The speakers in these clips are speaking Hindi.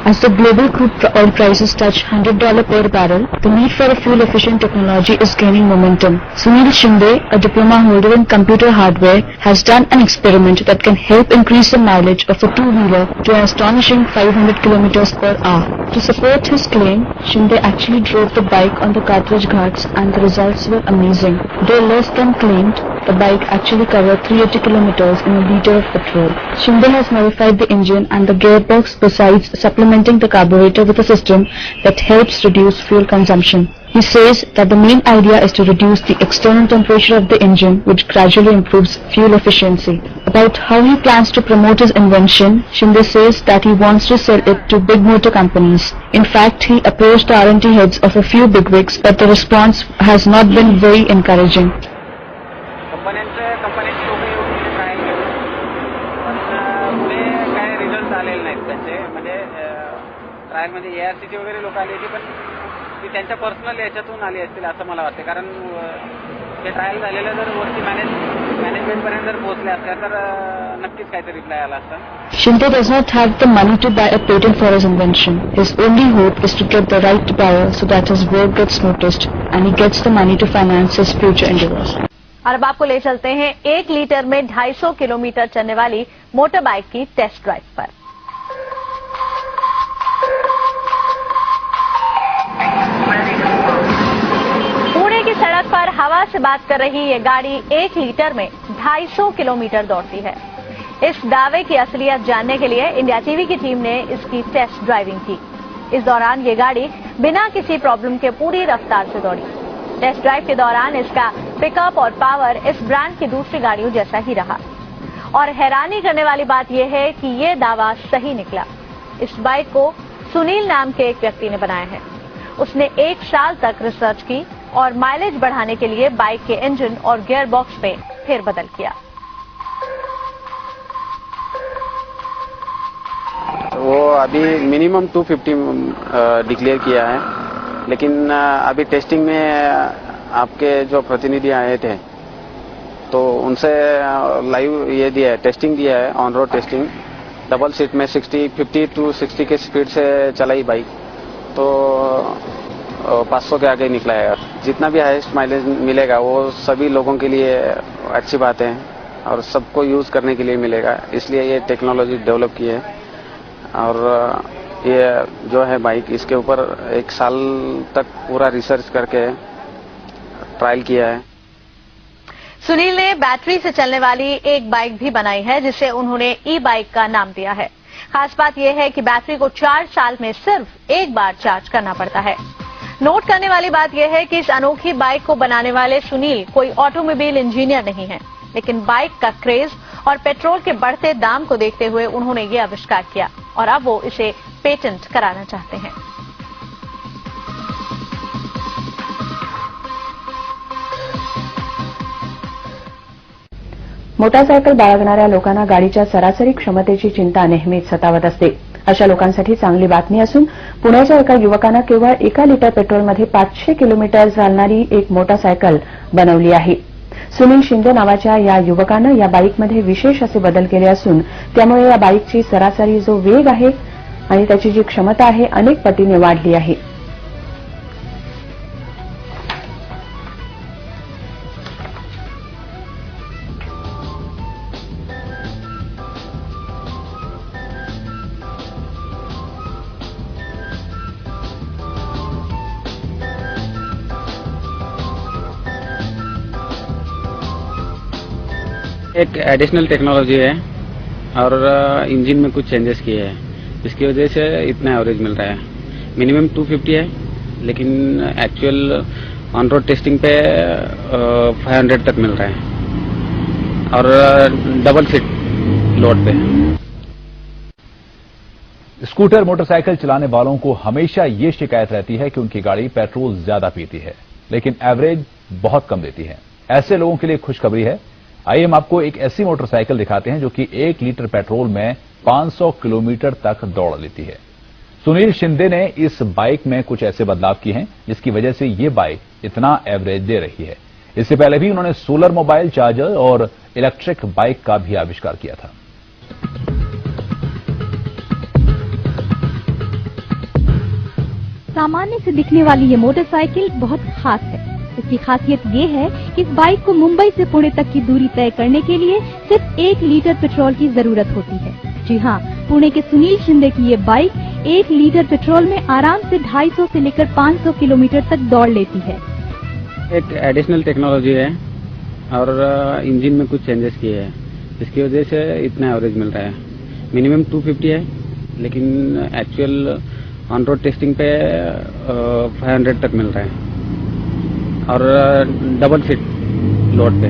As the global crude oil prices touch $100 per barrel, the need for a fuel-efficient technology is gaining momentum. Sunil Shinde, a diploma holder in computer hardware, has done an experiment that can help increase the mileage of a two-wheeler to an astonishing 500 km per hour. To support his claim, Shinde actually drove the bike on the Cartridge Ghats and the results were amazing. Though less than claimed, the bike actually covered 380 km in a liter of petrol. Shinde has modified the engine and the gearbox besides supplementing the carburetor with a system that helps reduce fuel consumption. He says that the main idea is to reduce the external temperature of the engine, which gradually improves fuel efficiency. About how he plans to promote his invention, Shinde says that he wants to sell it to big motor companies. In fact, he approached the R&D heads of a few bigwigs, but the response has not been very encouraging. कंपन्यांची लोक येऊन ट्रायल केलं पण पुढे काय रिझल्ट आलेले नाहीत त्यांचे म्हणजे ट्रायलमध्ये ARCची वगैरे लोक आली होती पण ती त्यांच्या पर्सनल याच्यातून आली असतील असं मला वाटतं कारण हे ट्रायल झालेलं जर वरती मॅनेजमेंटपर्यंत जर पोहोचले असल्या तर नक्कीच काहीतरी रिप्लाय आला असता. Shinde does not have the money to buy a patent for his invention. His only hope is to get the right buyer so that his work gets noticed and he gets the money to finance his future endeavors. और अब आपको ले चलते हैं 1 लीटर में 250 किलोमीटर चलने वाली मोटर बाइक की टेस्ट ड्राइव पर। पुणे की सड़क पर हवा से बात कर रही ये गाड़ी 1 लीटर में 250 किलोमीटर दौड़ती है। इस दावे की असलियत जानने के लिए इंडिया टीवी की टीम ने इसकी टेस्ट ड्राइविंग की। इस दौरान ये गाड़ी बिना किसी प्रॉब्लम के पूरी रफ्तार से दौड़ी। टेस्ट ड्राइव के दौरान इसका पिकअप और पावर इस ब्रांड की दूसरी गाड़ियों जैसा ही रहा और हैरानी करने वाली बात यह है कि यह दावा सही निकला। इस बाइक को सुनील नाम के एक व्यक्ति ने बनाया है। उसने 1 साल तक रिसर्च की और माइलेज बढ़ाने के लिए बाइक के इंजन और गियर बॉक्स में फेरबदल किया। वो अभी मिनिमम 250 डिक्लेयर किया है लेकिन अभी टेस्टिंग में आपके जो प्रतिनिधि आए थे तो उनसे लाइव ये दिया है टेस्टिंग दिया है on road testing double seat में 50 टू 60 के स्पीड से चलाई बाइक तो 500 के आगे निकला है। जितना भी हाईएस्ट माइलेज मिलेगा वो सभी लोगों के लिए अच्छी बात है और सबको यूज करने के लिए मिलेगा इसलिए ये टेक्नोलॉजी डेवलप की है और ये जो है बाइक इसके ऊपर 1 साल तक पूरा रिसर्च करके ट्रायल किया है। सुनील ने बैटरी से चलने वाली एक बाइक भी बनाई है जिसे उन्होंने ई-बाइक का नाम दिया है। खास बात यह है कि बैटरी को 4 साल में सिर्फ 1 बार चार्ज करना पड़ता है। नोट करने वाली बात यह है कि इस अनोखी बाइक को बनाने वाले सुनील कोई ऑटोमोबाइल इंजीनियर नहीं है लेकिन बाइक का क्रेज और पेट्रोल के बढ़ते दाम को देखते हुए उन्होंने ये आविष्कार किया और अब वो इसे पेटेंट कराना चाहते हैं। मोटारसायकल बाळगणाऱ्या लोकांना गाडीच्या सरासरी क्षमतेची चिंता नेहमीच सतावत असते। अशा लोकांसाठी चांगली बातमी असून पुण्याच्या एका युवकानं केवळ 1 लिटर पेट्रोलमध्ये 500 किलोमीटर चालणारी एक मोटारसायकल बनवली आहे। सुनील शिंदे नावाच्या या युवकानं या बाईकमध्ये विशेष असे बदल केले असून त्यामुळे या बाईकची सरासरी जो वेग आहे आणि त्याची जी क्षमता आहे अनेक पटीने वाढली आहे। एक एडिशनल टेक्नोलॉजी है और इंजन में कुछ चेंजेस किए हैं जिसकी वजह से इतना एवरेज मिल रहा है। मिनिमम 250 है लेकिन एक्चुअल ऑन रोड टेस्टिंग पे 500 तक मिल रहा है और डबल सीट लोड पे। स्कूटर मोटरसाइकिल चलाने वालों को हमेशा ये शिकायत रहती है कि उनकी गाड़ी पेट्रोल ज्यादा पीती है लेकिन एवरेज बहुत कम देती है। ऐसे लोगों के लिए खुशखबरी है। आइए हम आपको एक ऐसी मोटरसाइकिल दिखाते हैं जो कि 1 लीटर पेट्रोल में 500 किलोमीटर तक दौड़ लेती है। सुनील शिंदे ने इस बाइक में कुछ ऐसे बदलाव किए हैं जिसकी वजह से ये बाइक इतना एवरेज दे रही है। इससे पहले भी उन्होंने सोलर मोबाइल चार्जर और इलेक्ट्रिक बाइक का भी आविष्कार किया था। सामान्य से दिखने वाली ये मोटरसाइकिल बहुत खास है। इसकी खासियत ये है कि इस बाइक को मुंबई से पुणे तक की दूरी तय करने के लिए सिर्फ 1 लीटर पेट्रोल की जरूरत होती है। जी हाँ, पुणे के सुनील शिंदे की ये बाइक 1 लीटर पेट्रोल में आराम से 250 से लेकर 500 किलोमीटर तक दौड़ लेती है। एक एडिशनल टेक्नोलॉजी है और इंजन में कुछ चेंजेस किए हैं, इसकी वजह से इतना एवरेज मिल रहा है। मिनिमम 250 है, लेकिन एक्चुअल ऑन रोड टेस्टिंग पे 500 तक मिल रहा है और डबल सीट लोड पे।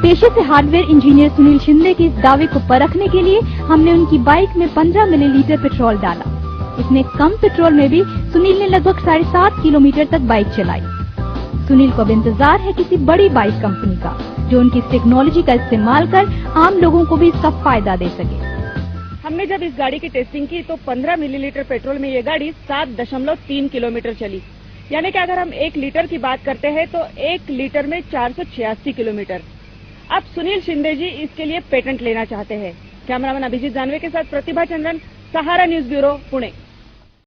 पेशे से हार्डवेयर इंजीनियर सुनील शिंदे के इस दावे को परखने के लिए हमने उनकी बाइक में 15 मिलीलीटर पेट्रोल डाला। इतने कम पेट्रोल में भी सुनील ने लगभग 7.5 किलोमीटर तक बाइक चलाई। सुनील को अब इंतजार है किसी बड़ी बाइक कंपनी का, जो उनकी इस टेक्नोलॉजी का इस्तेमाल कर आम लोगों को भी इसका फायदा दे सके। हमने जब इस गाड़ी की टेस्टिंग की तो 15 मिलीलीटर पेट्रोल में ये गाड़ी 7.3 किलोमीटर चली। यानी कि अगर हम 1 लीटर की बात करते हैं तो 1 लीटर में 486 किलोमीटर। अब सुनील शिंदे जी इसके लिए पेटेंट लेना चाहते हैं। कैमरामैन अभिजीत जानवे के साथ प्रतिभा चंद्रन, सहारा न्यूज ब्यूरो, पुणे।